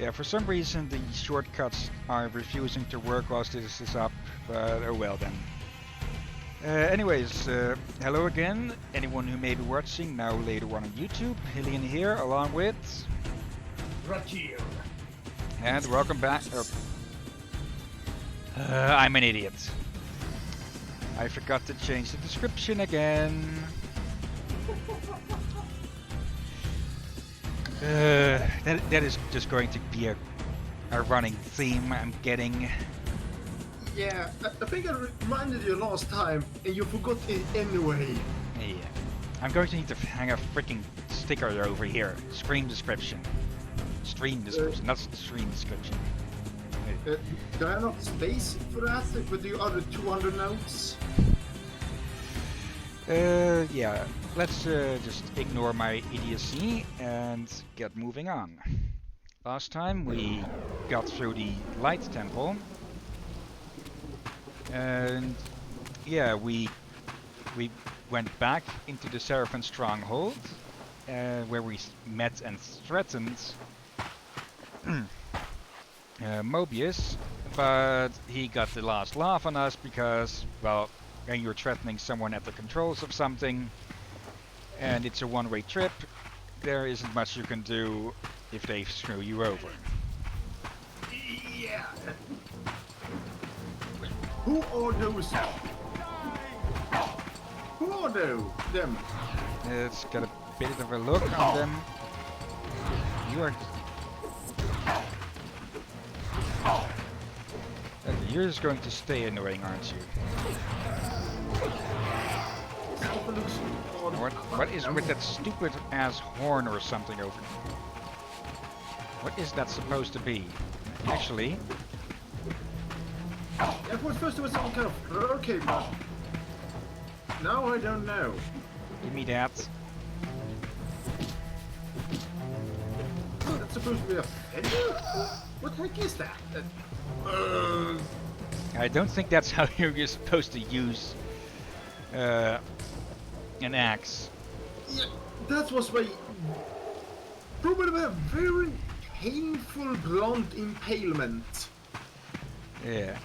Yeah, for some reason the shortcuts are refusing to work whilst this is up, but oh well then. Anyways, hello again, anyone who may be watching now later on YouTube. Hillyan here, along with... Rakir. And welcome back. I'm an idiot. I forgot to change the description again. That is just going to be a running theme I'm getting. Yeah, I think I reminded you last time and you forgot it anyway. Yeah. I'm going to need to hang a freaking sticker over here. Stream description. Stream description, not stream description. Do I have enough space for that with the other 200 notes? Yeah. Let's just ignore my idiocy and get moving on. Last time we got through the Light Temple. And yeah, we went back into the Seraphim stronghold, where we met and threatened Mobius, but he got the last laugh on us because, well, when you're threatening someone at the controls of something, and it's a one-way trip, there isn't much you can do if they screw you over. Yeah. Who are those? Who are them? Let's get a bit of a look on them. You are... Okay, you're just going to stay annoying, aren't you? What is with that stupid ass horn or something over there? What is that supposed to be? Actually... I thought first it was some kind of arcade, but now I don't know. Give me that. That's supposed to be a fender? What the heck is that? I don't think that's how you're supposed to use an axe. Yeah, that was my probably a very painful blunt impalement. Yeah.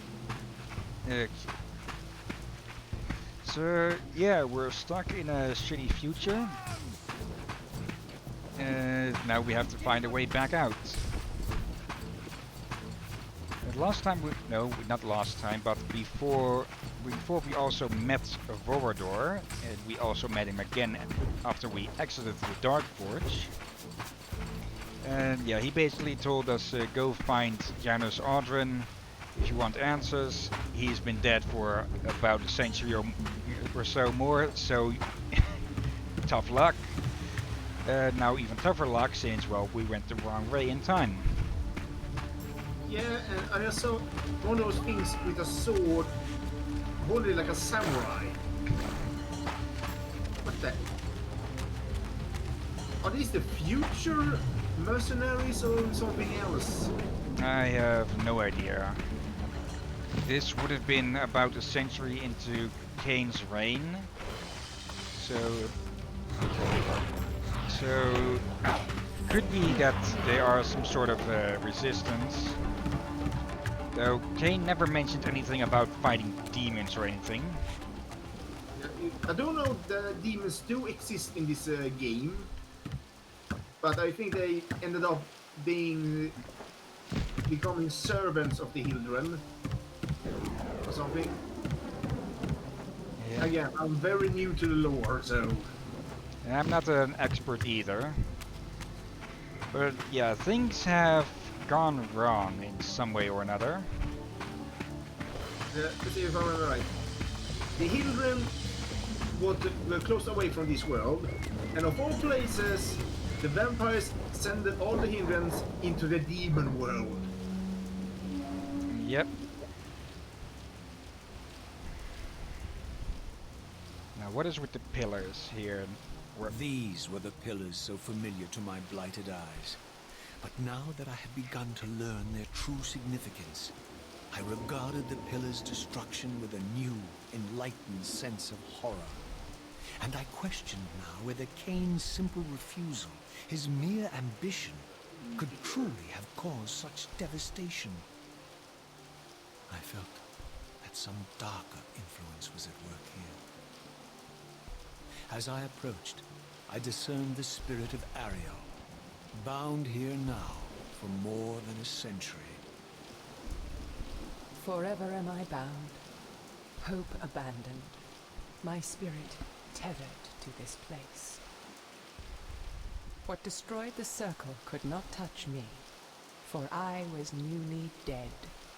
Okay. So yeah, we're stuck in a shitty future, and now we have to find a way back out. And last time not last time, but before we also met Vorador, and we also met him again after we exited the Dark Forge. And yeah, he basically told us go find Janus Audron. If you want answers, he's been dead for about a century or so more, so tough luck. Now even tougher luck since, well, we went the wrong way in time. Yeah, and I saw one of those things with a sword, holding like a samurai. What the? Are these the future mercenaries or something else? I have no idea. This would have been about a century into Kain's reign, so could be that they are some sort of resistance. Though Kain never mentioned anything about fighting demons or anything. I don't know if the demons do exist in this game, but I think they ended up becoming servants of the Hillyan or something. Yeah. Again, I'm very new to the lore, so... I'm not an expert either. But yeah, things have gone wrong in some way or another. Let's see if I remember right. The Hillyan were close away from this world, and of all places, the vampires sent all the Hillyans into the demon world. Yep. Now what is with the pillars here? These were the pillars so familiar to my blighted eyes. But now that I had begun to learn their true significance, I regarded the pillars' destruction with a new, enlightened sense of horror. And I questioned now whether Kain's simple refusal, his mere ambition, could truly have caused such devastation. I felt that some darker influence was at work here. As I approached, I discerned the spirit of Ariel, bound here now for more than a century. Forever am I bound, hope abandoned, my spirit tethered to this place. What destroyed the circle could not touch me, for I was newly dead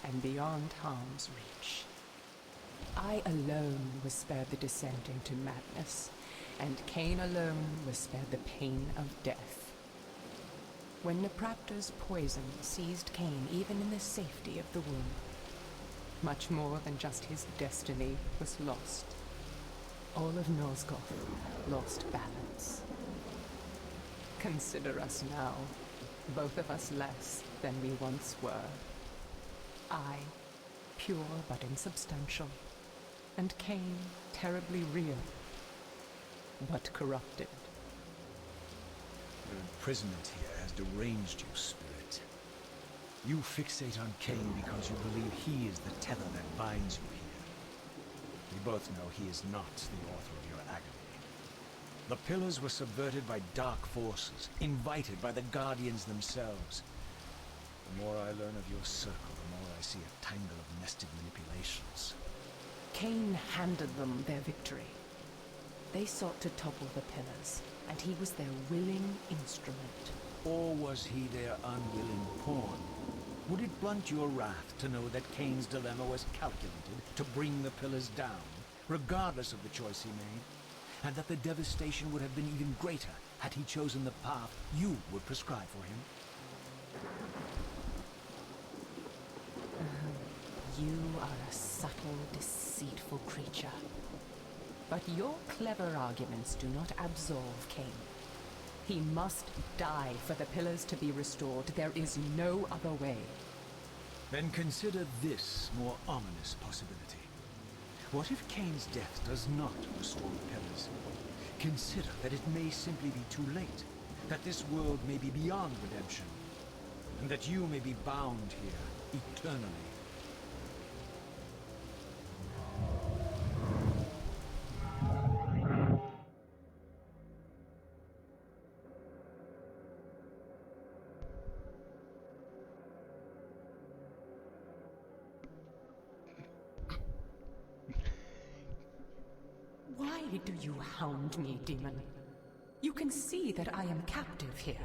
and beyond harm's reach. I alone was spared the descent into madness, and Kain alone was spared the pain of death. When Napraptor's poison seized Kain even in the safety of the womb, much more than just his destiny was lost. All of Nosgoth lost balance. Consider us now, both of us less than we once were. I, pure but insubstantial, and Kain, terribly real, but corrupted. Your imprisonment here has deranged you, spirit. You fixate on Kain because you believe he is the tether that binds you here. We both know he is not the author of your agony. The pillars were subverted by dark forces, invited by the Guardians themselves. The more I learn of your circle, the more I see a tangle of nested manipulations. Kain handed them their victory. They sought to topple the pillars, and he was their willing instrument. Or was he their unwilling pawn? Would it blunt your wrath to know that Kain's dilemma was calculated to bring the pillars down, regardless of the choice he made? And that the devastation would have been even greater had he chosen the path you would prescribe for him? You are a subtle, deceitful creature. But your clever arguments do not absolve Kain. He must die for the pillars to be restored. There is no other way. Then consider this more ominous possibility. What if Kain's death does not restore the pillars? Consider that it may simply be too late, that this world may be beyond redemption, and that you may be bound here eternally. Why do you hound me, demon? You can see that I am captive here.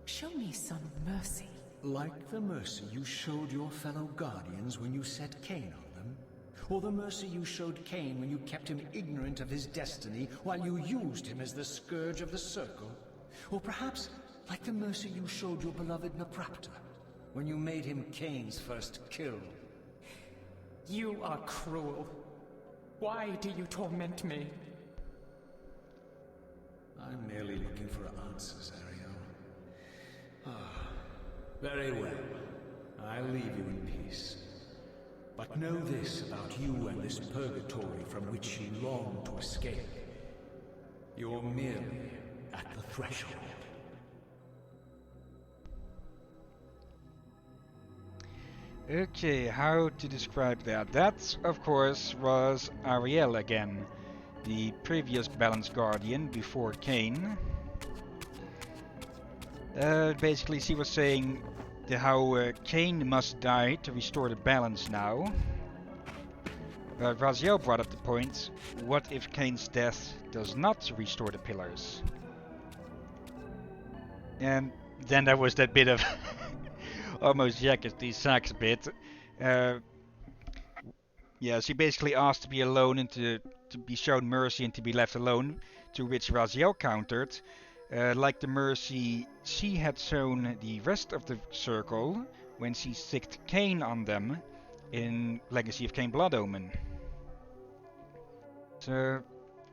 Show me some mercy. Like the mercy you showed your fellow Guardians when you set Kain on them? Or the mercy you showed Kain when you kept him ignorant of his destiny while you used him as the scourge of the Circle? Or perhaps like the mercy you showed your beloved Napraptor when you made him Kain's first kill? You are cruel. Why do you torment me? I'm merely looking for answers, Ariel. Ah, very well. I'll leave you in peace. But know this about you and this purgatory from which you long to escape. You're merely at the threshold. Okay, how to describe that? That, of course, was Ariel again, the previous Balance Guardian before Kain. Basically, she was saying how Kain must die to restore the balance now. Raziel brought up the point, what if Kain's death does not restore the pillars? And then there was that bit of almost jackety sax bit. Yeah, she basically asked to be alone and to be shown mercy and to be left alone, to which Raziel countered, like the mercy she had shown the rest of the Circle when she sicked Kain on them in Legacy of Kain Blood Omen. So,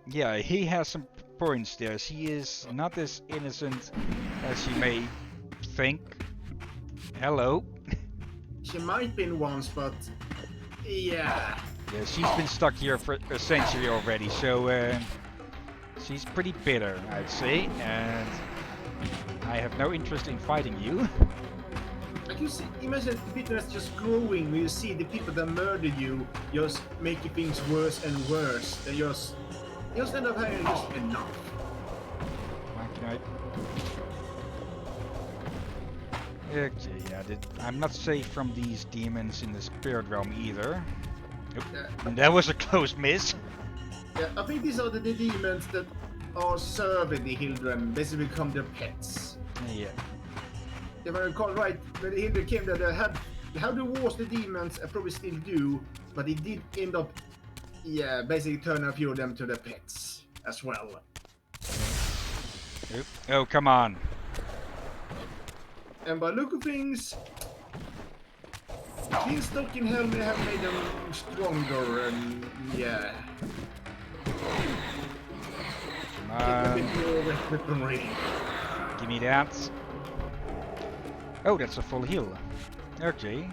yeah, he has some points there. She is not as innocent as she may think. Hello. She might been once, but yeah. Yeah, she's been stuck here for a century already, so she's pretty bitter, I'd say. And I have no interest in fighting you. I can see, imagine the bitterness just growing when you see the people that murdered you just making things worse and worse. They just end up having just enough. Why can I? Okay, yeah, I'm not safe from these demons in the spirit realm either. Nope. That was a close miss. Yeah, I think these are the demons that are serving the Hildren, basically become their pets. Yeah. If I recall right, when the Hildren came there, they had the wars the demons probably still do, but it did end up, yeah, basically turning a few of them to their pets as well. Oop. Oh, come on. And by look of things, being stuck in hell may have made them stronger and yeah. Come A bit more weaponry. Give me that. Oh, that's a full heal. Okay.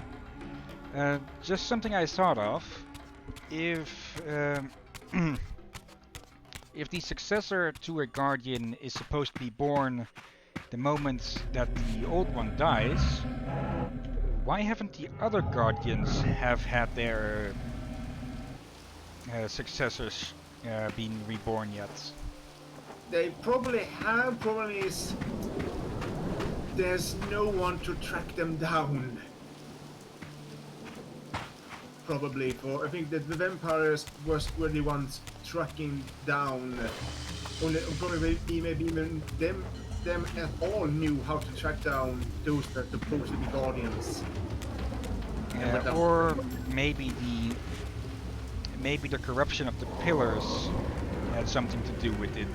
Just something I thought of. If if the successor to a guardian is supposed to be born the moment that the old one dies, why haven't the other guardians have had their successors been reborn yet? They probably have. Problem is, there's no one to track them down. Probably for I think that the vampires were the ones tracking down. Only probably maybe even them at all knew how to track down those that are supposed to be guardians. Or maybe the corruption of the pillars had something to do with it.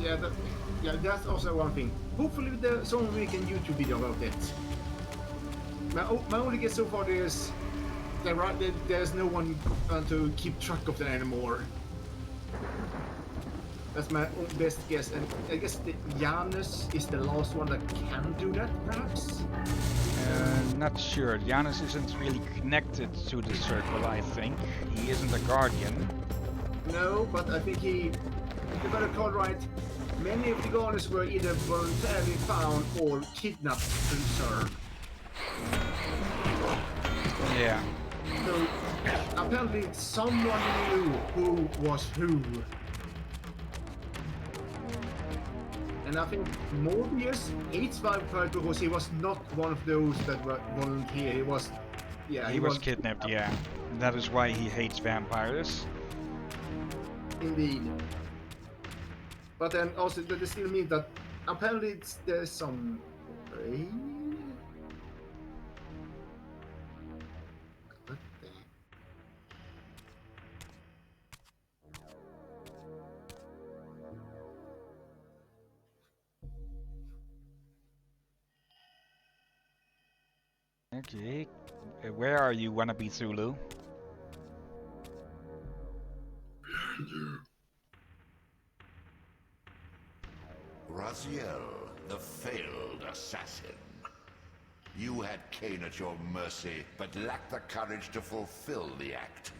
Yeah, that's also one thing. Hopefully someone will make a YouTube video about it. My only guess so far is that there's no one to keep track of them anymore. That's my best guess, and I guess that Janus is the last one that can do that, perhaps? Not sure. Janus isn't really connected to the circle, I think. He isn't a guardian. No, but I think if you got a call right, many of the guardians were either voluntarily found or kidnapped to serve. Yeah. So apparently someone knew who was who. And I think Morbius hates vampires because he was not one of those that were volunteer. He was, yeah, He was kidnapped, yeah. And that is why he hates vampires. Indeed. But then also that still means that apparently there's some way. Okay. Where are you, wannabe Zulu? Raziel, the failed assassin. You had Kain at your mercy, but lacked the courage to fulfill the act.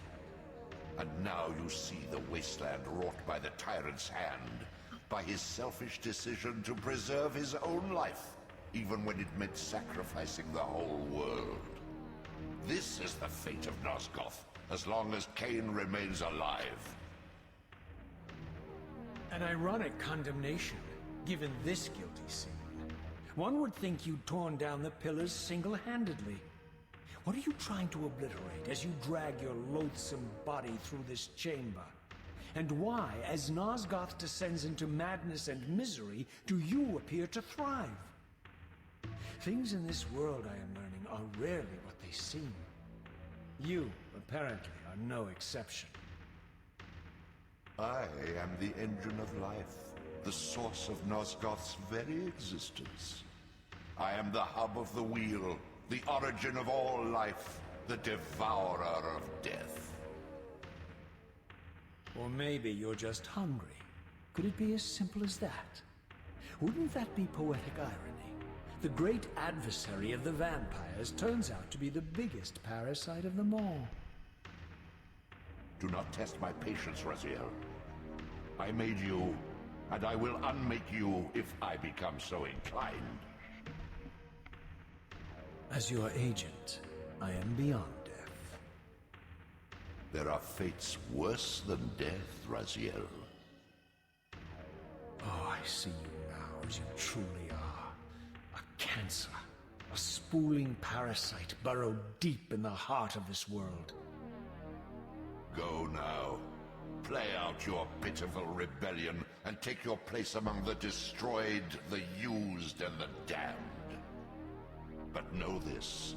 And now you see the wasteland wrought by the tyrant's hand, by his selfish decision to preserve his own life, even when it meant sacrificing the whole world. This is the fate of Nosgoth, as long as Kain remains alive. An ironic condemnation, given this guilty sin. One would think you'd torn down the pillars single-handedly. What are you trying to obliterate as you drag your loathsome body through this chamber? And why, as Nosgoth descends into madness and misery, do you appear to thrive? Things in this world, I am learning, are rarely what they seem. You, apparently, are no exception. I am the engine of life, the source of Nosgoth's very existence. I am the hub of the wheel, the origin of all life, the devourer of death. Or maybe you're just hungry. Could it be as simple as that? Wouldn't that be poetic irony? The great adversary of the vampires turns out to be the biggest parasite of them all. Do not test my patience, Raziel. I made you and I will unmake you if I become so inclined. As your agent, I am beyond death. There are fates worse than death, Raziel. Oh, I see you now as you truly are. A cancer. A spooling parasite burrowed deep in the heart of this world. Go now. Play out your pitiful rebellion and take your place among the destroyed, the used, and the damned. But know this,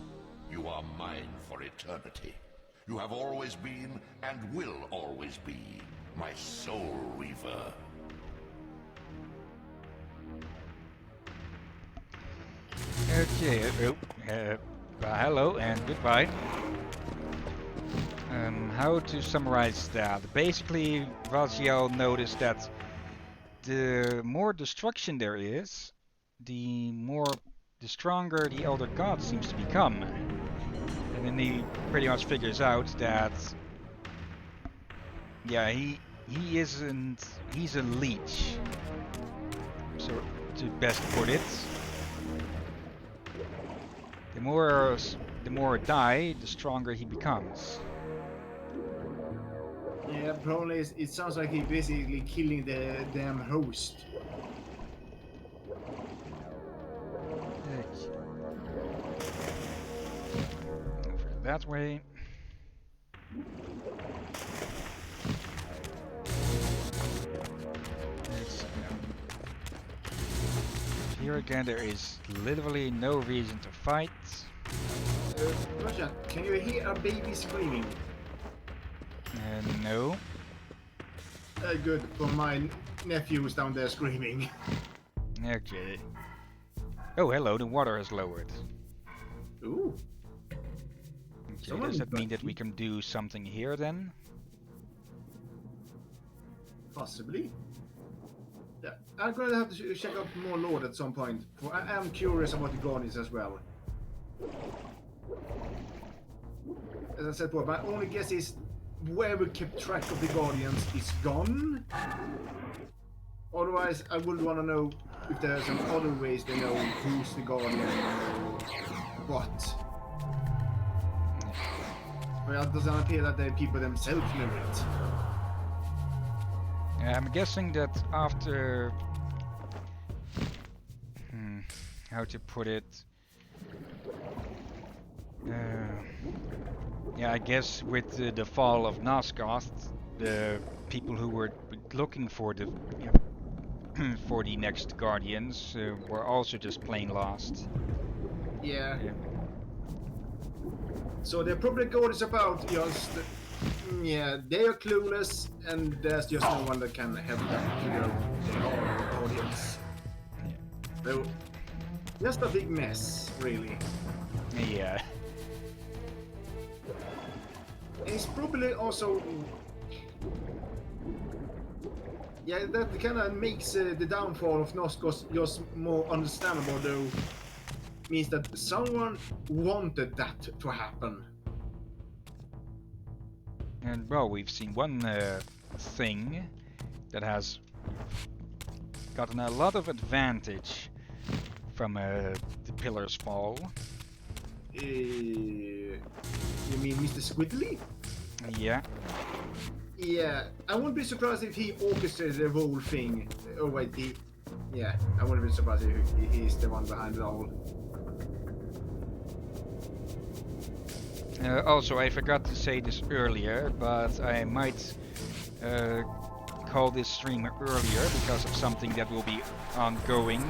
you are mine for eternity. You have always been, and will always be, my soul Reaver. Okay, hello and goodbye. How to summarize that? Basically, Raziel noticed that the more destruction there is, the stronger the Elder God seems to become. And then he pretty much figures out that, yeah, he's a leech. So, to best put it. The more die, the stronger he becomes. Yeah, probably it sounds like he's basically killing the damn host. Over that way. Here again, there is literally no reason to fight. Roger, can you hear a baby screaming? No. Good, for my nephews down there screaming. Okay. Oh, hello, the water has lowered. Ooh. Okay, does that mean that we can do something here then? Possibly. Yeah, I'm gonna have to check out more Lord at some point. For I am curious about the Guardians as well. As I said before, my only guess is whoever kept track of the Guardians is gone. Otherwise, I would want to know if there are some other ways they know who's the Guardian or what. Well, it doesn't appear that the people themselves know it. I'm guessing that after... how to put it... yeah, I guess with the fall of Nosgoth, the people who were looking for the for the next Guardians were also just plain lost. Yeah. So they're probably Guardians about just... yeah, they are clueless, and there's just no one that can help them to know they are Guardians. So, just a big mess, really. Yeah. It's probably also... yeah, that kind of makes the downfall of Nosgoth just more understandable, though. Means that someone wanted that to happen. And well, we've seen one thing that has gotten a lot of advantage from the pillar's fall. You mean Mr. Squiddly? Yeah. Yeah, I wouldn't be surprised if he orchestrated the whole thing. Oh wait, yeah, I wouldn't be surprised if he's the one behind it all. Also, I forgot to say this earlier, but I might call this stream earlier because of something that will be ongoing,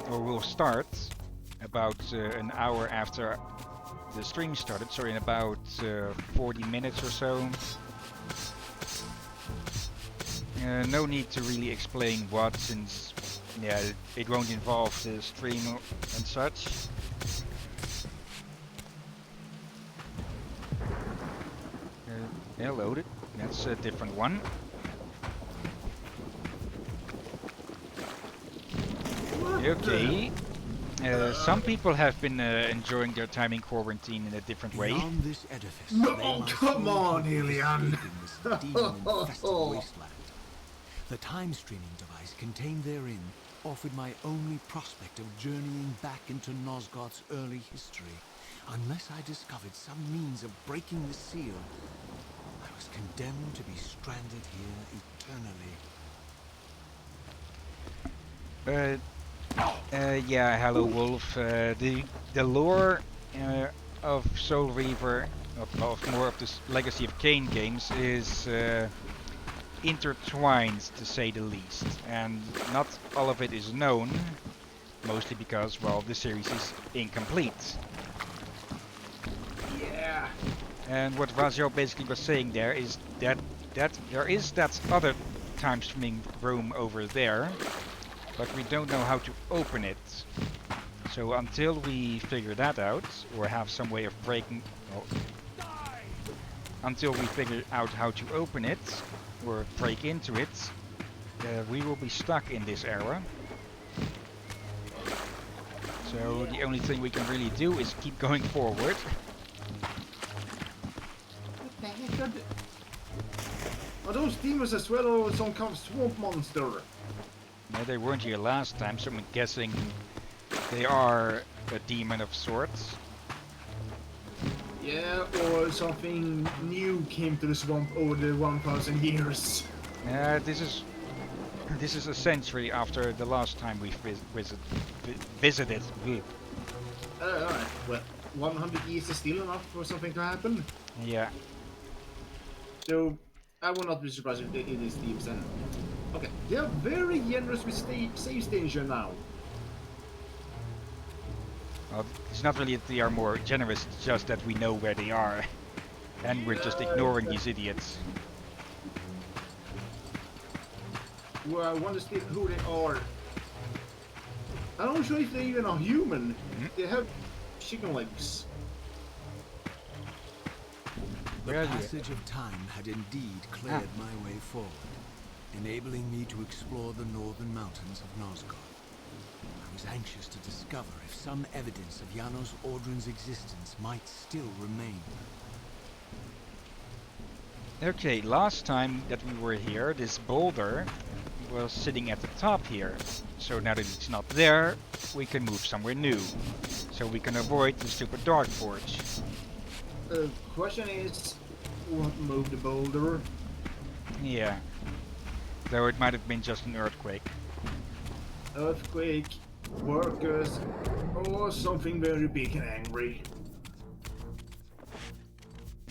or will start about an hour after the stream started, so in about 40 minutes or so. No need to really explain what, since yeah, it won't involve the stream and such. Yeah, loaded. That's a different one. Okay. Some people have been enjoying their time in quarantine in a different way. Beyond this edifice, No, come on, Hillyan! The time-streaming device contained therein offered my only prospect of journeying back into Nosgoth's early history. Unless I discovered some means of breaking the seal, I was condemned to be stranded here eternally. Yeah, hello Wolf. The lore of Soul Reaver, of more of this Legacy of Kain games, is intertwined to say the least, and not all of it is known, mostly because, well, the series is incomplete. Yeah. And what Razio basically was saying there is that there is that other time streaming room over there, but we don't know how to open it. So until we figure that out, or have some way of breaking, well, until we figure out how to open it, or break into it, we will be stuck in this era. So the only thing we can really do is keep going forward. What the heck are those demons as well, or some kind of swamp monster? No, they weren't here last time, so I'm guessing they are a demon of sorts. Yeah, or something new came to the swamp over the 1,000 years. This is a century after the last time we visited. Alright, well, 100 years is still enough for something to happen. Yeah. So, I will not be surprised if it is Steve's then. Okay, they are very generous with save station now. Well, it's not really that they are more generous, it's just that we know where they are. And we're just ignoring these idiots. Well, I wonder still who they are. I'm not sure if they even are human. They have chicken legs. The Where are you? passage of time had indeed cleared my way forward, enabling me to explore the northern mountains of Nosgoth. I was anxious to discover if some evidence of Janos Audrun's existence might still remain. Okay, last time that we were here, this boulder was sitting at the top here. So now that it's not there, we can move somewhere new. So we can avoid the stupid Dark Forge. Question is, what moved the boulder? Yeah. Though it might have been just an earthquake. Earthquake, workers, or something very big and angry.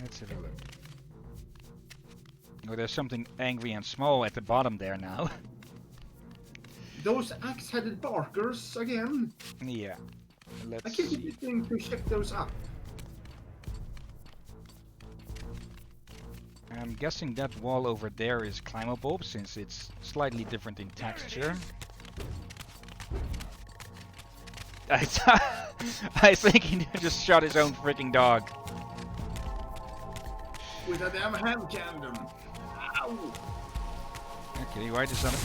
Let's have a look. Oh, there's something angry and small at the bottom there now. Those axe-headed barkers again? Yeah. I Let's keep see. forgetting to check those up. I'm guessing that wall over there is climbable, since it's slightly different in texture. I think he just shot his own freaking dog. With a damn hand cannon. Ow! Okay, why does that...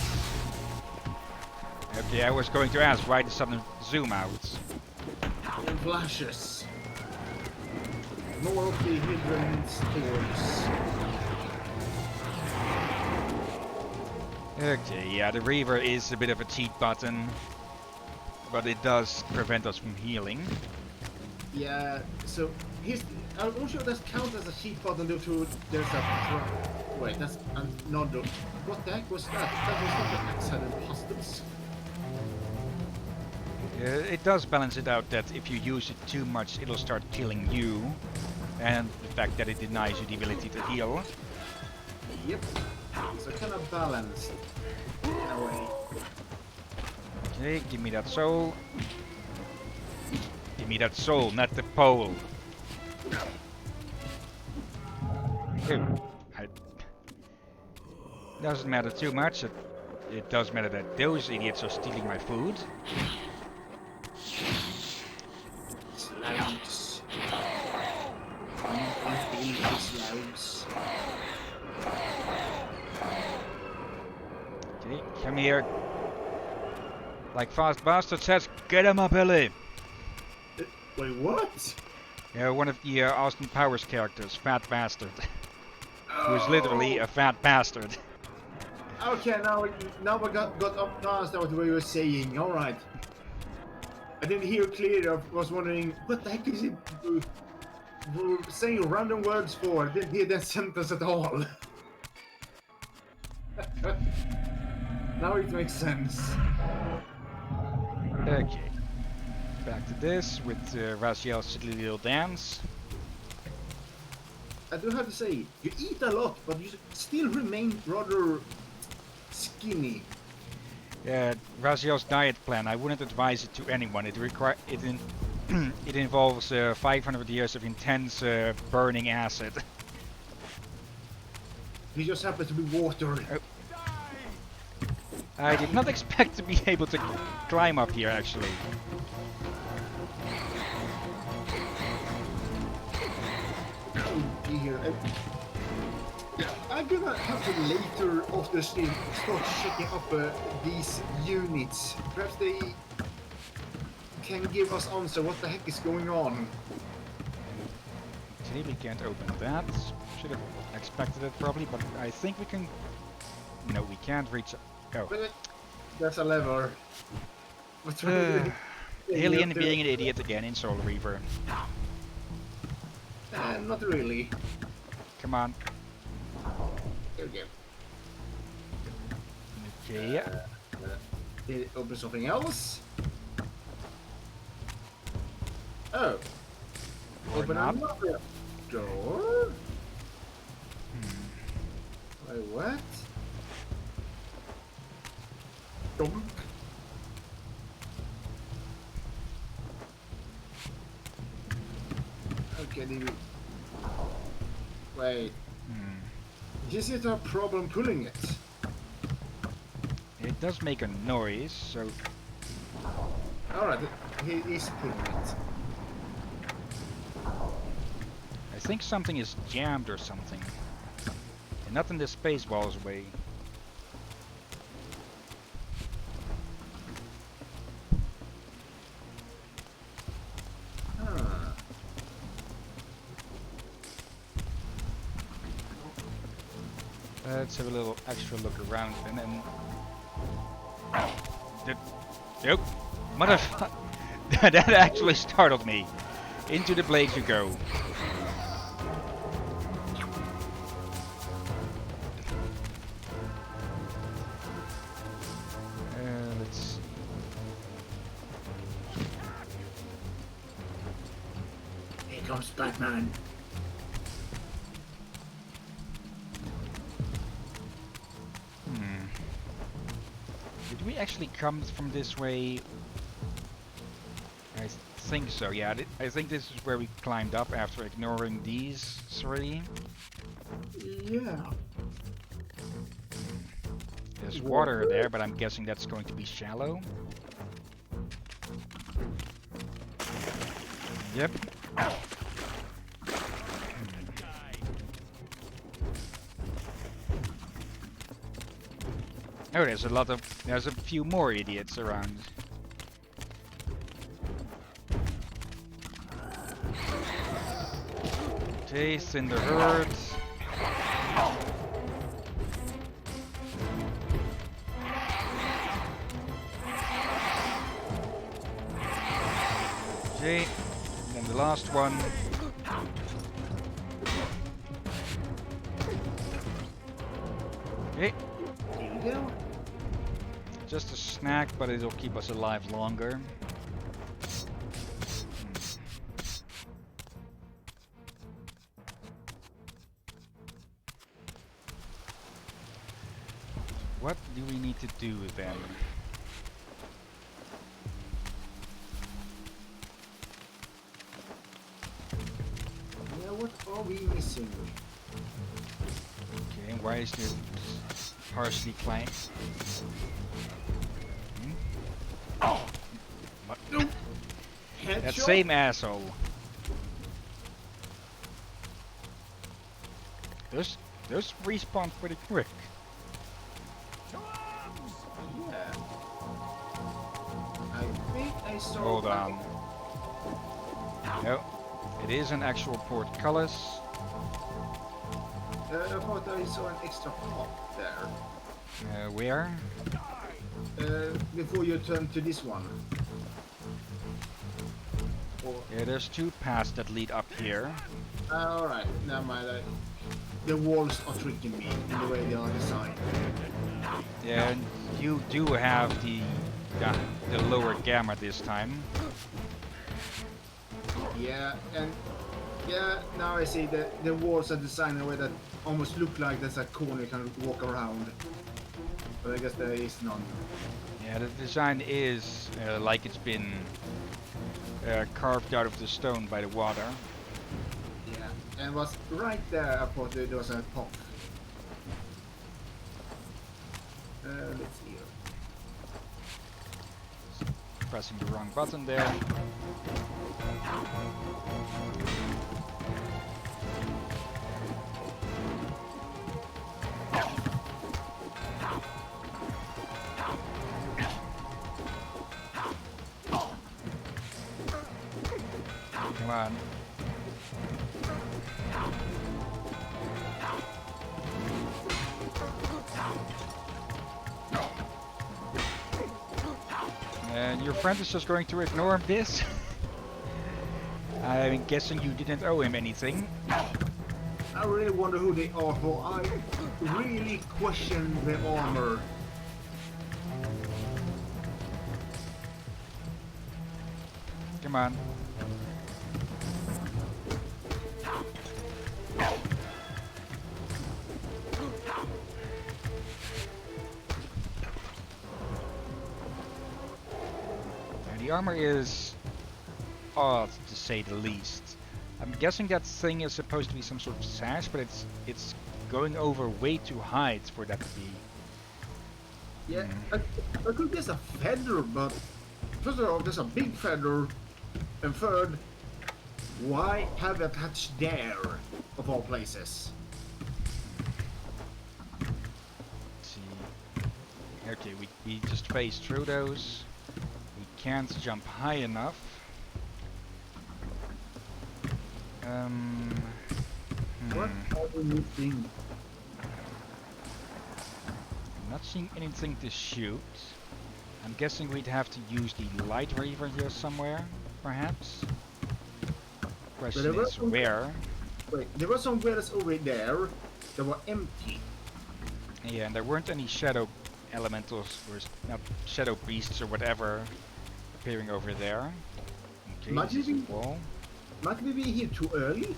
Okay, I was going to ask, why does sudden zoom out? In flashes. More of the hidden stores. Okay, yeah, the Reaver is a bit of a cheat button, but it does prevent us from healing. Yeah, so I'm not sure that counts as a cheat button due to there's a wait, that's not the what the heck was that? That was not the axe-headed bastards. It does balance it out that if you use it too much, it'll start killing you, and the fact that it denies you the ability to heal. Yep. So kind of balanced in a way. Okay, give me that soul. Give me that soul, not the pole. Ooh, doesn't matter too much. It does matter that those idiots are stealing my food. Slabs. Slabs. Okay, come here. Like fast bastard says, get him up, Hilly. Wait, what? Yeah, one of the Austin Powers characters, Fat Bastard. Who is literally a fat bastard. Okay, now I got up past what we were saying. All right. I didn't hear clearly. I was wondering what the heck is it saying random words for? I didn't hear that sentence at all. Now it makes sense. Okay. Back to this with Raziel's silly little dance. I do have to say, you eat a lot, but you still remain rather skinny. Yeah, Raziel's diet plan. I wouldn't advise it to anyone. It involves 500 years of intense burning acid. He just happens to be water. I did not expect to be able to climb up here, actually. Oh dear. I'm gonna have to later after stream start checking up these units. Perhaps they can give us answer what the heck is going on. See, we can't open that. Should have expected it probably, but I think we can... No, we can't reach... Oh. But that's a lever. What's wrong with it? Hillyan being an idiot again in Soul Reaver. Not really. Come on. There we go. Okay. Did it open something else? Oh. Or Open not. another door? Wait, what? Donk. Okay, did we... Wait. Is it a problem pulling it? It does make a noise, so... Alright, he is pulling it. I think something is jammed or something. And not in the space balls way. Huh. Let's have a little extra look around and then... Nope. Motherfucker. That actually startled me. Into the blades you go. Let's... Here comes Batman. Did we actually come from this way? I think so, yeah. I think this is where we climbed up after ignoring these three. Yeah. There's water there, but I'm guessing that's going to be shallow. Yep. Oh, there's a few more idiots around. Taste in the herd. Okay, and then the last one. Okay. Here we go. Just a snack, but it'll keep us alive longer. What do we need to do then? Yeah, what are we missing? Okay, why is there parsley plank? Oh! Nope. That Headshot? same asshole. Those respawn pretty quick. Yeah. I think I saw... Hold on. No, it is an actual portcullis. I thought I saw an extra pop there. Where? Before you turn to this one. Or, Yeah, there's two paths that lead up here. alright, never mind. The walls are tricking me in the way they are designed. Yeah, and you do have the lower gamma this time. Yeah, and yeah, now I see that the walls are designed in a way that almost look like there's a corner you can walk around. But I guess there is none. Yeah, the design is like it's been carved out of the stone by the water. Yeah, and was right there. I thought there was a pop. Let's see here. Pressing the wrong button there. Come on. And your friend is just going to ignore this? I'm guessing you didn't owe him anything. I really wonder who they are for. I really question the armor. Come on. The armor is odd, to say the least. I'm guessing that thing is supposed to be some sort of sash, but it's going over way too high for that to be. Yeah, I could guess a feather, but first of all, there's a big feather, and third, why have it attached there, of all places? Let's see. Okay, we just phase through those. We can't jump high enough. What are we missing? I'm not seeing anything to shoot. I'm guessing we'd have to use the light Reaver here somewhere, perhaps. Question is where. Wait, there were some wells over there that were empty. Yeah, and there weren't any shadow elementals or not shadow beasts or whatever appearing over there. Okay, Might this is we a wall. might we be here too early?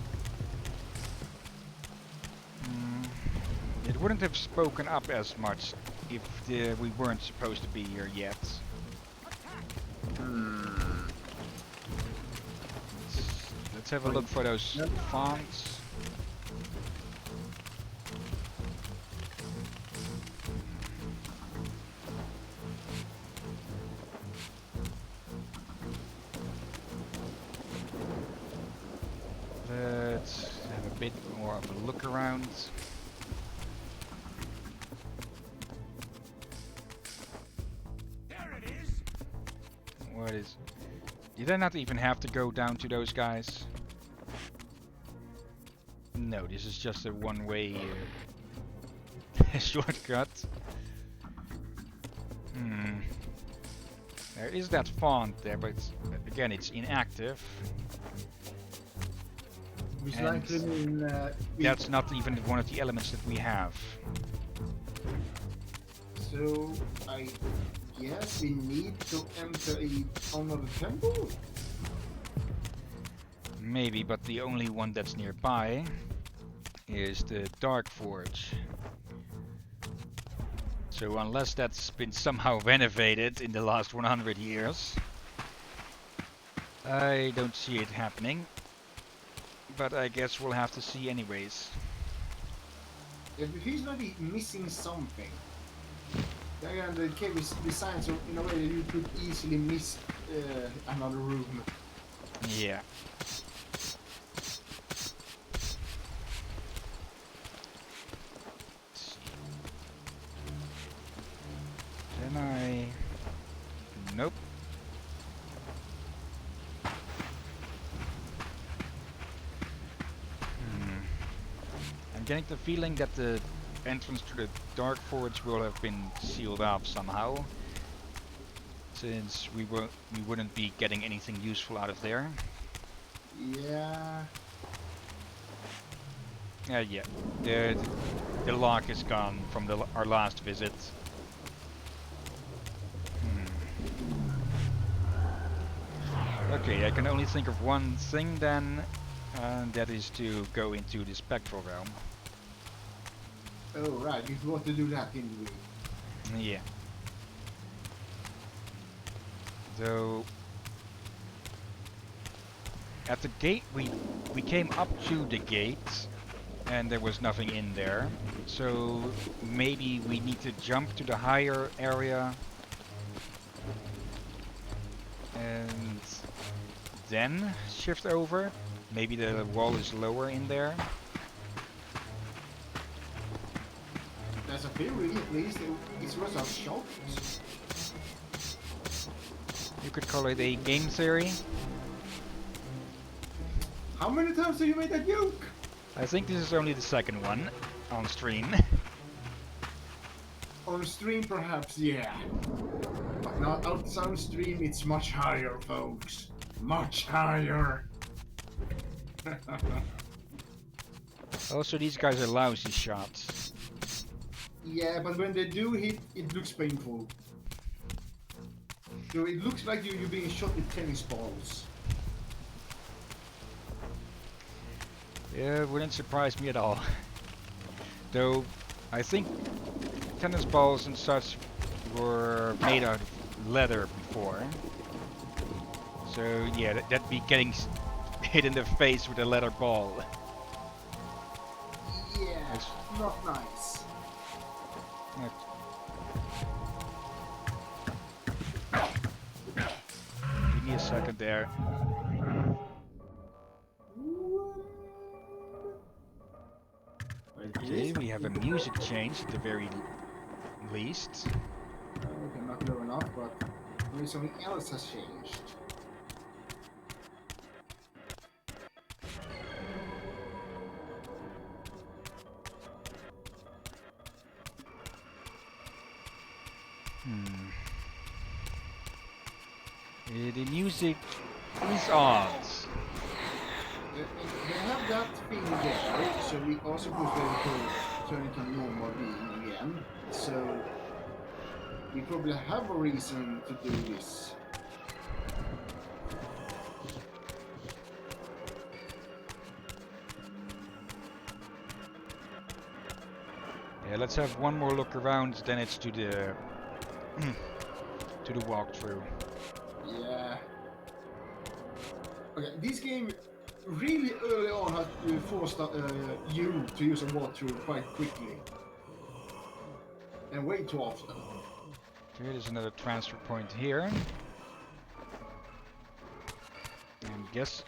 It wouldn't have spoken up as much if we weren't supposed to be here yet. Let's have a look for those fonts. Let's have a bit more of a look around. There it is. What is... Did I not even have to go down to those guys? No, this is just a one-way shortcut. There is that font there, but again, it's inactive. Which And likely mean that's not even one of the elements that we have. so I guess we need to enter another temple? Maybe, but the only one that's nearby is the Dark Forge. So unless that's been somehow renovated in the last 100 years, I don't see it happening. But I guess we'll have to see anyways. If he's not missing something, then the cave is designed so in a way that you could easily miss another room. Yeah. Can I... Nope. I'm getting the feeling that the entrance to the Dark Forge will have been sealed off somehow, since we wouldn't be getting anything useful out of there. Yeah. Yeah. The lock is gone from our last visit. Okay, I can only think of one thing then, and that is to go into the spectral realm. Oh, right. You want to do that, didn't we? Yeah. So at the gate, we came up to the gate, and there was nothing in there. So maybe we need to jump to the higher area and then shift over. Maybe the wall is lower in there. There's a theory, at least. It was a shot. You could call it a game theory. How many times have you made that joke? I think this is only the second one on stream. On stream, perhaps, yeah. But not outside stream, it's much higher, folks. Much higher. Also, these guys are lousy shots. Yeah, but when they do hit, it looks painful. So it looks like you're being shot with tennis balls. Yeah, it wouldn't surprise me at all. Though, I think tennis balls and such were made out of leather before. So yeah, that'd be getting hit in the face with a leather ball. Yeah, not nice. Give me a second there. Okay, we have a music change at the very least. Okay, not low enough, but maybe something else has changed. The music is odd. They have that thing there, so we are supposed to turn into normal being again. So we probably have a reason to do this. Yeah, let's have one more look around, then it's to the to the walkthrough. Yeah. Okay, this game really early on had forced you to use a walkthrough quite quickly. And way too often. Okay, there's another transfer point here. And guess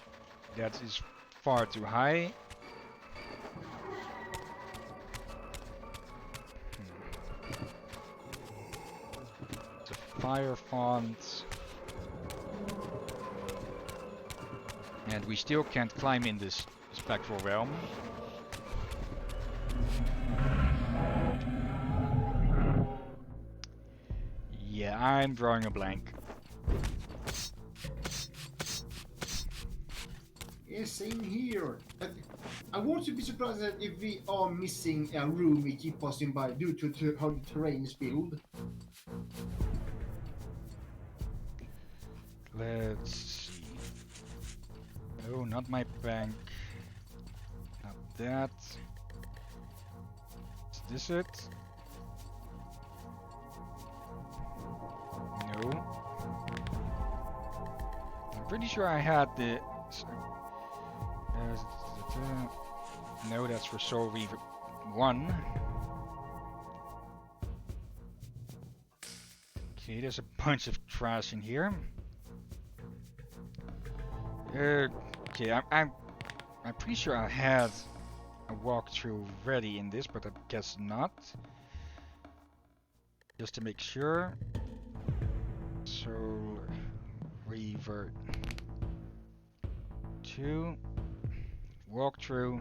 that is far too high. It's a fire font. And we still can't climb in this spectral realm. Yeah, I'm drawing a blank. Yeah, same here. I won't be surprised that if we are missing a room we keep passing by due to how the terrain is built. Let's see. Oh, not my bank. Not that. Is this it? No. I'm pretty sure I had the... no, that's for Soul Reaver 1. Okay, there's a bunch of trash in here. Okay, I'm pretty sure I had a walkthrough ready in this, but I guess not. Just to make sure. So Reaver 2 walkthrough.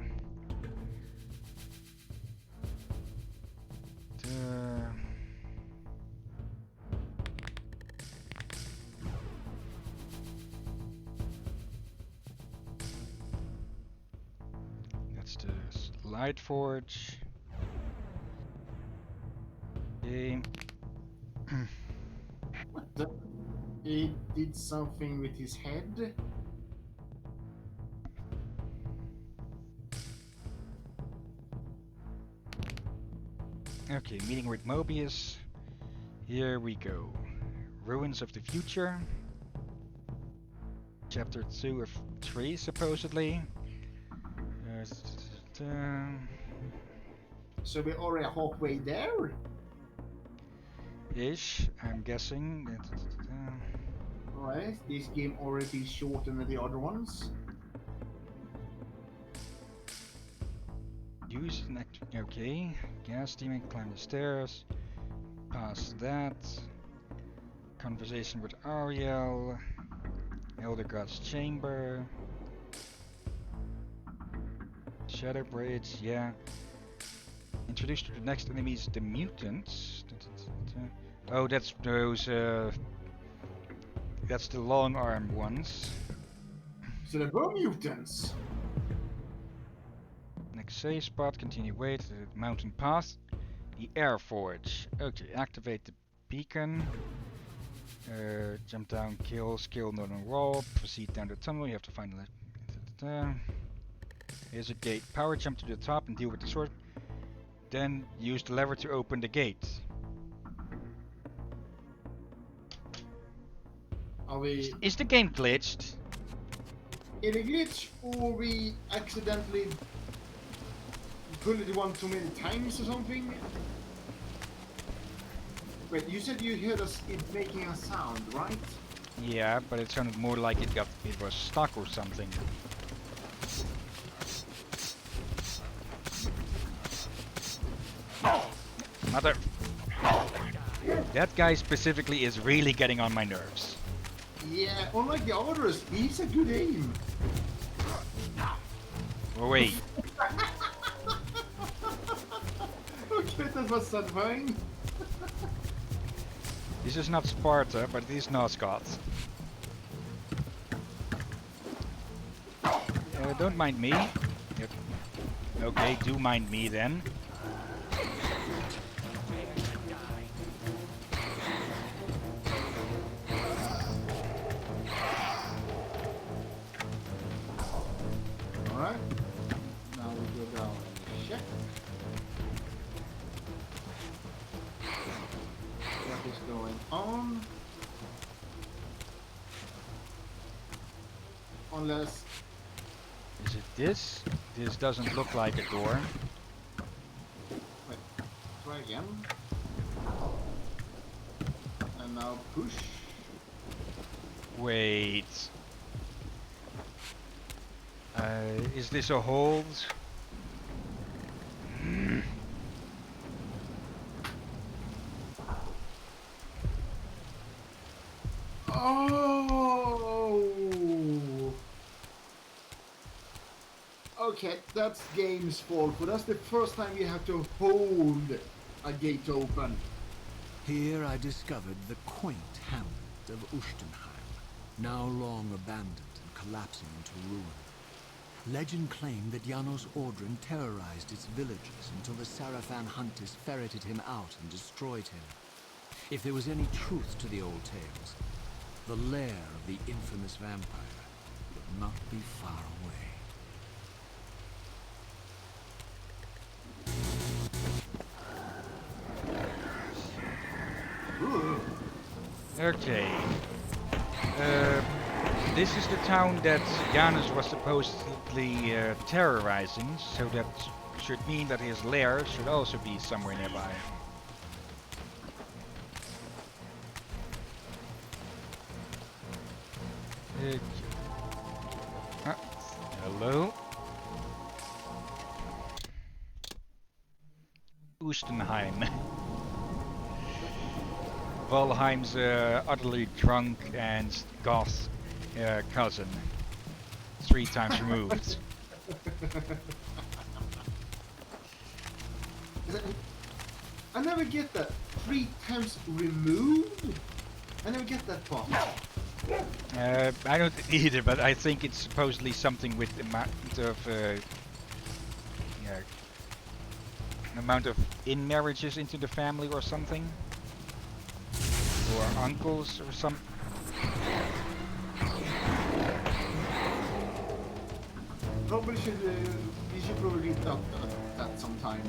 That's the light forge. Okay. What the? He did something with his head? Okay, meeting with Mobius. Here we go. Ruins of the Future. Chapter 2 of 3, supposedly. So we're already halfway there? Ish, I'm guessing. Alright, this game already shorter than the other ones. Use an act. Okay. Gas steaming, climb the stairs. Past that. Conversation with Ariel. Elder God's Chamber. Shadow Bridge, yeah. Introduced to the next enemies, the mutants. Oh, that's those. That's the long arm ones. So there were mutants. Next save spot, continue way to the mountain path. The air forge. Okay, activate the beacon. Jump down, kill northern wall. Proceed down the tunnel. You have to find the. Here's a gate. Power jump to the top and deal with the sword. Then use the lever to open the gate. Are we Is the game glitched? in a glitch or we accidentally pulled it one too many times or something? Wait, you said you heard us it making a sound, right? Yeah, but it sounded more like it was stuck or something. Mother. That guy specifically is really getting on my nerves. Yeah, unlike the others, he's a good aim. Oh wait. Okay, that was satisfying. This is not Sparta, but it is Noscott. Don't mind me. Yep. Okay, do mind me then. Alright. Now we go down and check. What is going on? Unless Is it this? This doesn't look like a door. wait, try again. And now push. Wait. Is this a hold? Oh. Okay, that's game's fault, but that's the first time you have to hold a gate open. Here I discovered the quaint hamlet of Ustenheim, now long abandoned and collapsing into ruin. Legend claimed that Janos Ordrin terrorized its villagers until the Sarafan hunters ferreted him out and destroyed him. If there was any truth to the old tales, the lair of the infamous vampire would not be far away. Ooh. Okay. This is the town that Janus was supposedly terrorizing, so that should mean that his lair should also be somewhere nearby. Hello? Ustenheim. Valheim's utterly drunk and goth cousin. 3 times removed. I never get that. 3 times removed? I never get that part. I don't either, but I think it's supposedly something with the amount of yeah, amount of in-marriages into the family or something, or uncles or some. Probably should we should probably read up that sometime.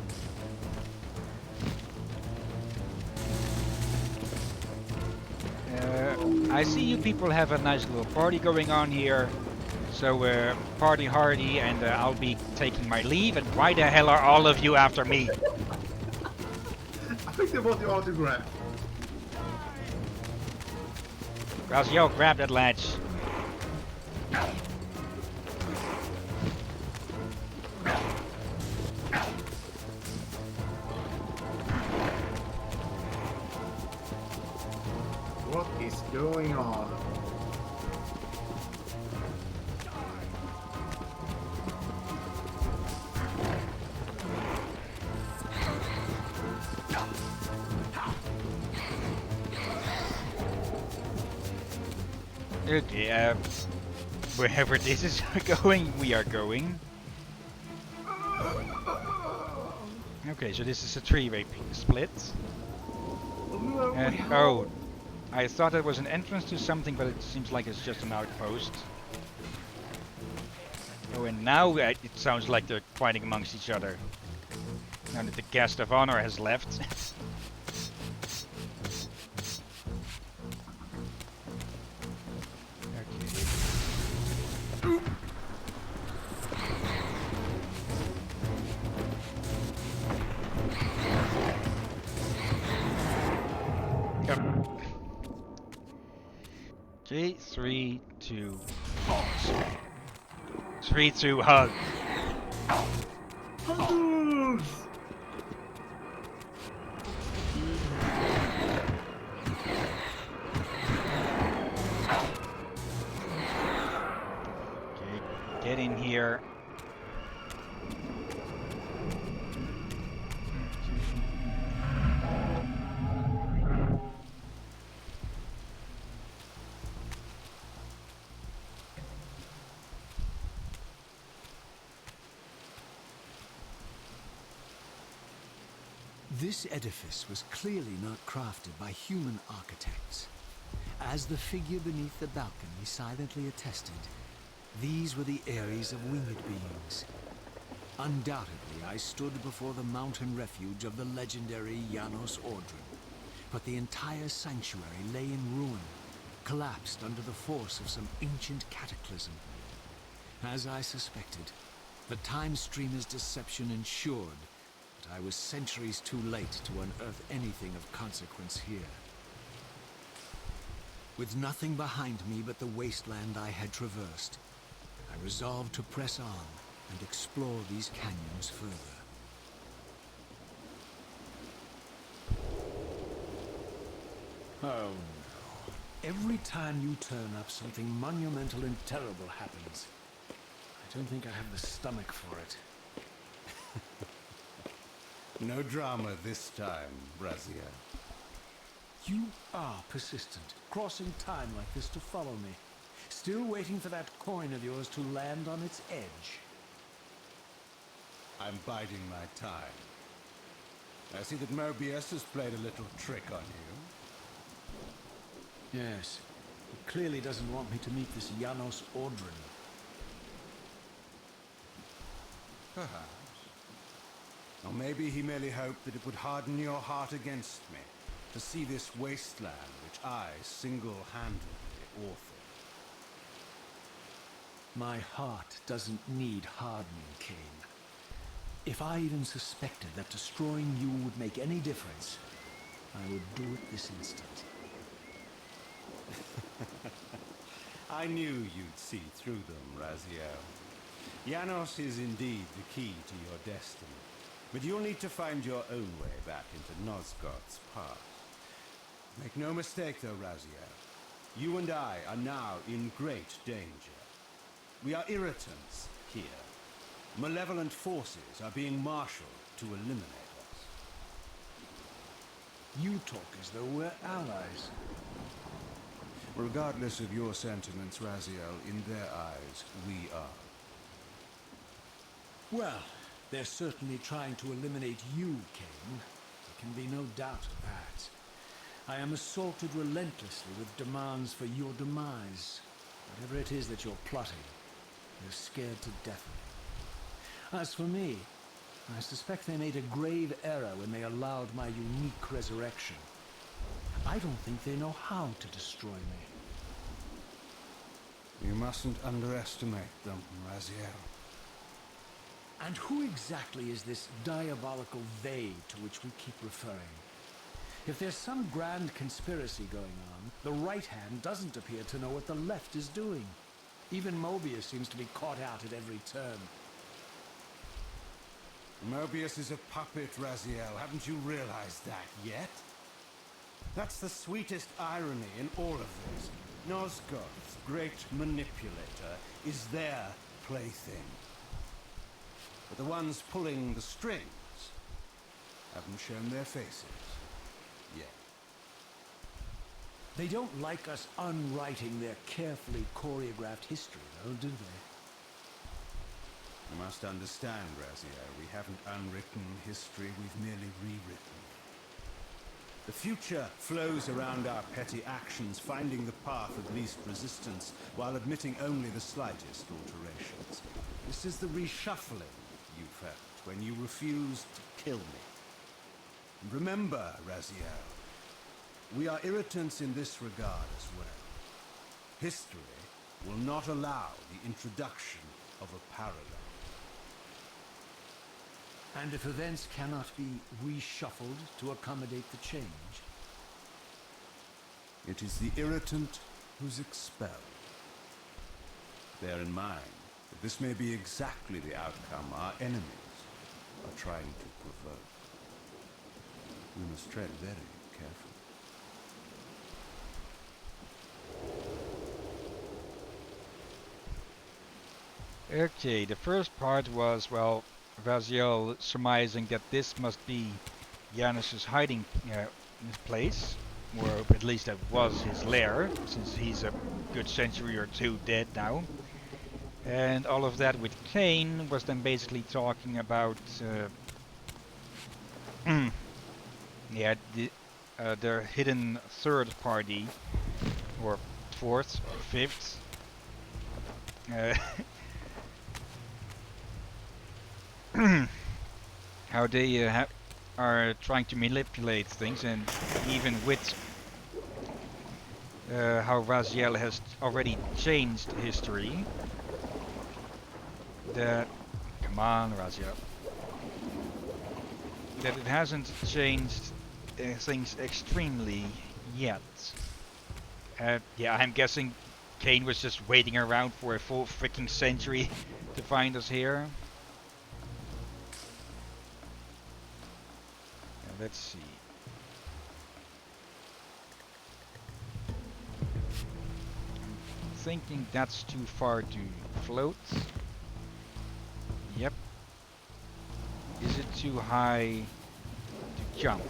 I see you people have a nice little party going on here, so party hardy, and I'll be taking my leave. And why the hell are all of you after me? I think they want the autograph. Razio, grab that latch. What is going on? Okay, wherever this is going, we are going. Okay, so this is a three-way split. And oh, I thought it was an entrance to something, but it seems like it's just an outpost. Oh, and now it sounds like they're fighting amongst each other. Now that the guest of honor has left. Okay, 3, 2, pause. 3, 2, hug. Huggles! Okay, get in here. This edifice was clearly not crafted by human architects. As the figure beneath the balcony silently attested, these were the aeries of winged beings. Undoubtedly, I stood before the mountain refuge of the legendary Janos Ordren, but the entire sanctuary lay in ruin, collapsed under the force of some ancient cataclysm. As I suspected, the Time Streamer's deception ensured that I was centuries too late to unearth anything of consequence here. With nothing behind me but the wasteland I had traversed, I resolved to press on and explore these canyons further. Oh no. Every time you turn up, something monumental and terrible happens. I don't think I have the stomach for it. No drama this time, Brazier. You are persistent, crossing time like this to follow me. Still waiting for that coin of yours to land on its edge. I'm biding my time. I see that Mobius has played a little trick on you. Yes, he clearly doesn't want me to meet this Janos Ordren. Perhaps. Or maybe he merely hoped that it would harden your heart against me, to see this wasteland which I single-handedly authored. My heart doesn't need hardening, Kain. If I even suspected that destroying you would make any difference, I would do it this instant. I knew you'd see through them, Raziel. Janos is indeed the key to your destiny, but you'll need to find your own way back into Nosgoth's past. Make no mistake though, Raziel. You and I are now in great danger. We are irritants here. Malevolent forces are being marshaled to eliminate us. You talk as though we're allies. Regardless of your sentiments, Raziel, in their eyes, we are. Well, they're certainly trying to eliminate you, Kain. There can be no doubt of that. I am assaulted relentlessly with demands for your demise. Whatever it is that you're plotting, you're scared to death of it. As for me, I suspect they made a grave error when they allowed my unique resurrection. I don't think they know how to destroy me. You mustn't underestimate them, Raziel. And who exactly is this diabolical they to which we keep referring? If there's some grand conspiracy going on, the right hand doesn't appear to know what the left is doing. Even Mobius seems to be caught out at every turn. Mobius is a puppet, Raziel. Haven't you realized that yet? That's the sweetest irony in all of this. Nosgoth's great manipulator is their plaything. But the ones pulling the strings haven't shown their faces yet. They don't like us unwriting their carefully choreographed history, though, do they? You must understand, Raziel, we haven't unwritten history, we've merely rewritten. The future flows around our petty actions, finding the path of least resistance, while admitting only the slightest alterations. This is the reshuffling you felt when you refused to kill me. And remember, Raziel, we are irritants in this regard as well. History will not allow the introduction of a parallel. And if events cannot be reshuffled to accommodate the change? It is the irritant who's expelled. Bear in mind that this may be exactly the outcome our enemies are trying to provoke. We must tread very carefully. Okay, the first part was, well, Raziel surmising that this must be Janus's hiding place, or at least that was his lair, since he's a good century or two dead now. And all of that with Kain was then basically talking about, yeah, the hidden third party, or fourth, or fifth. How they are trying to manipulate things, and even with how Raziel has already changed history. Come on, Raziel. That it hasn't changed things extremely yet. Yeah, I'm guessing Kain was just waiting around for a full freaking century to find us here. Let's see. I'm thinking that's too far to float. Yep. Is it too high to jump?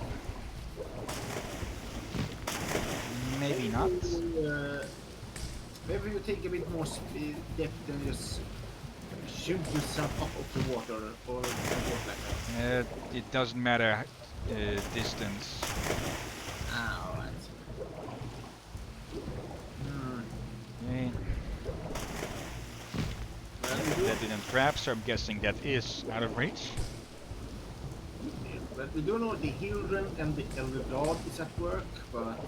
Maybe not. Maybe you take a bit more speed, depth and just shoot yourself up of the water or something like that. It doesn't matter distance. Ah, alright. Okay. That didn't trap, so I'm guessing that is out of reach. But we don't know the Hillyan and the Elder God is at work, but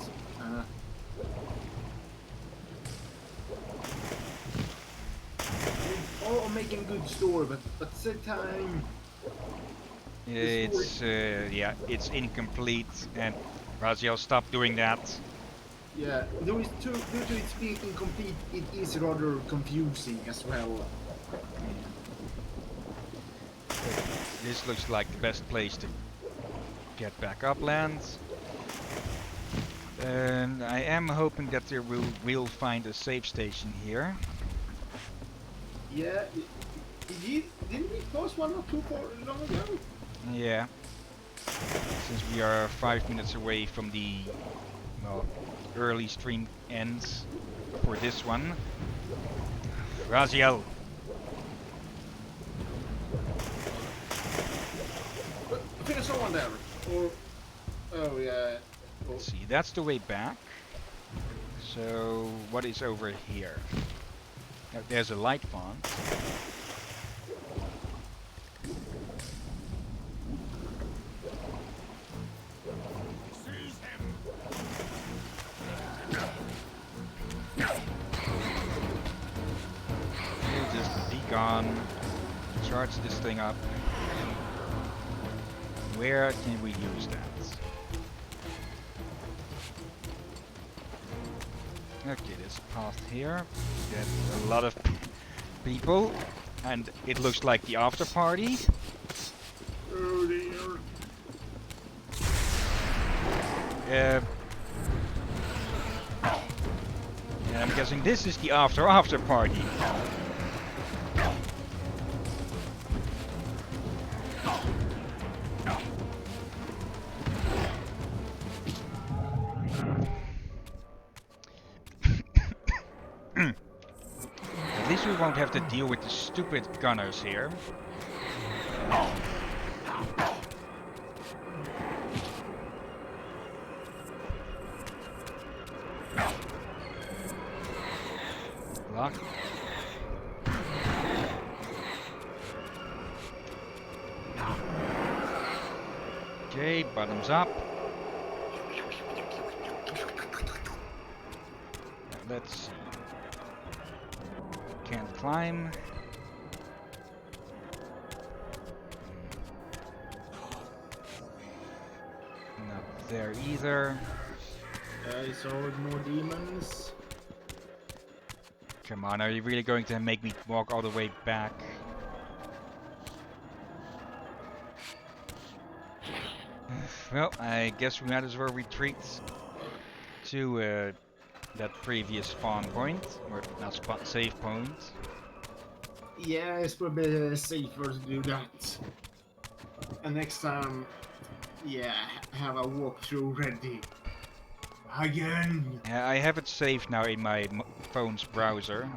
they are making good story, but at the same time It's yeah, it's incomplete, and Raziel, stop doing that. yeah, due to its being incomplete, it is rather confusing as well. This looks like the best place to get back upland. And I am hoping that there we'll find a save station here. Yeah, didn't we post one or two for long ago? Yeah. since we are 5 minutes away from the well, early stream ends for this one. Raziel. I think I saw one there. Or oh yeah. Oh. Let's see, that's the way back. So what is over here? Now, there's a light font. Okay, just be gone. Charge this thing up. Where can we use that? Okay, there's a path here. There's a lot of people, and it looks like the after party. Oh dear. And I'm guessing this is the after party. At least we won't have to deal with the stupid gunners here. Lock. Okay, bottoms up. Now let's see. Can't climb. Not there either. I saw more demons. Come on, are you really going to make me walk all the way back? Well, I guess we might as well retreat to that previous spawn point, or not spawn, save point. Yeah, it's probably safer to do that. And next time, yeah, have a walkthrough ready. Again. Yeah, I have it saved now in my phone's browser.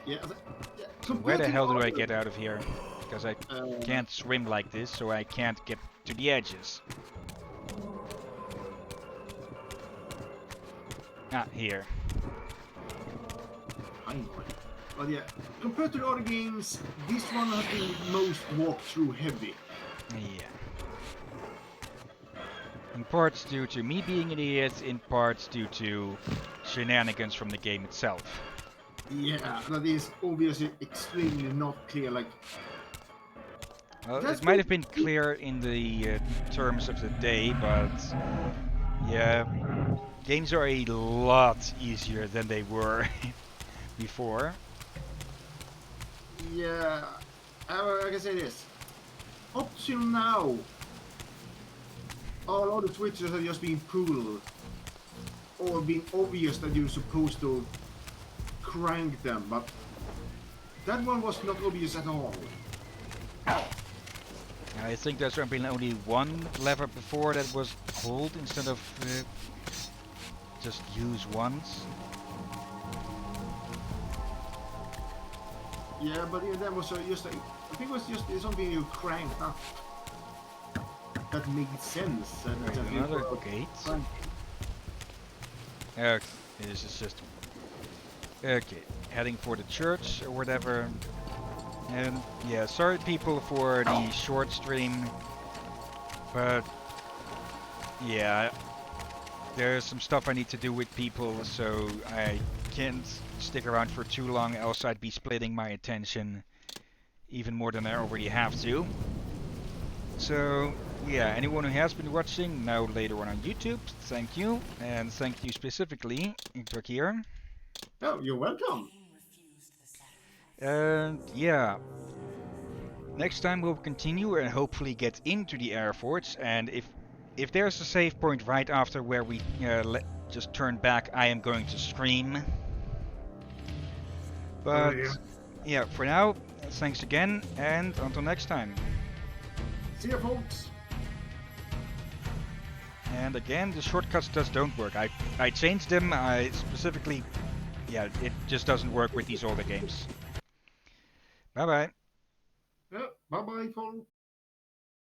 Yeah. So where the hell do I get out of here? Because I can't swim like this, so I can't get to the edges. Ah, here. But yeah, compared to the other games, this one has been most walkthrough heavy. Yeah. In parts due to me being an idiot, in parts due to shenanigans from the game itself. Yeah, that is obviously extremely not clear, like... Well, it might have been clear in the terms of the day, but... Yeah, games are a lot easier than they were before. Yeah, I can say this. Up till now, all other Twitchers have just been pulled, or been obvious that you're supposed to crank them, but that one was not obvious at all. I think there's been only one lever before that was hold instead of just use once. Yeah, but yeah, that was just I think it was just something you cranked up. That made sense. Right, another gate. Okay, this is just... Okay, heading for the church or whatever. And yeah, sorry people for the short stream, but yeah, there's some stuff I need to do with people, so I can't stick around for too long, else I'd be splitting my attention even more than I already have to. So yeah, anyone who has been watching now later on YouTube, thank you, and thank you specifically, Drakir. Oh, you're welcome. And yeah, next time we'll continue and hopefully get into the Air Force, and if there's a save point right after where we just turn back, I am going to scream. But yeah, for now, thanks again, and until next time. See ya, folks. And again, the shortcuts just don't work. I changed them. I specifically, yeah, it just doesn't work with these older games. Bye bye. Yeah, bye bye, folks.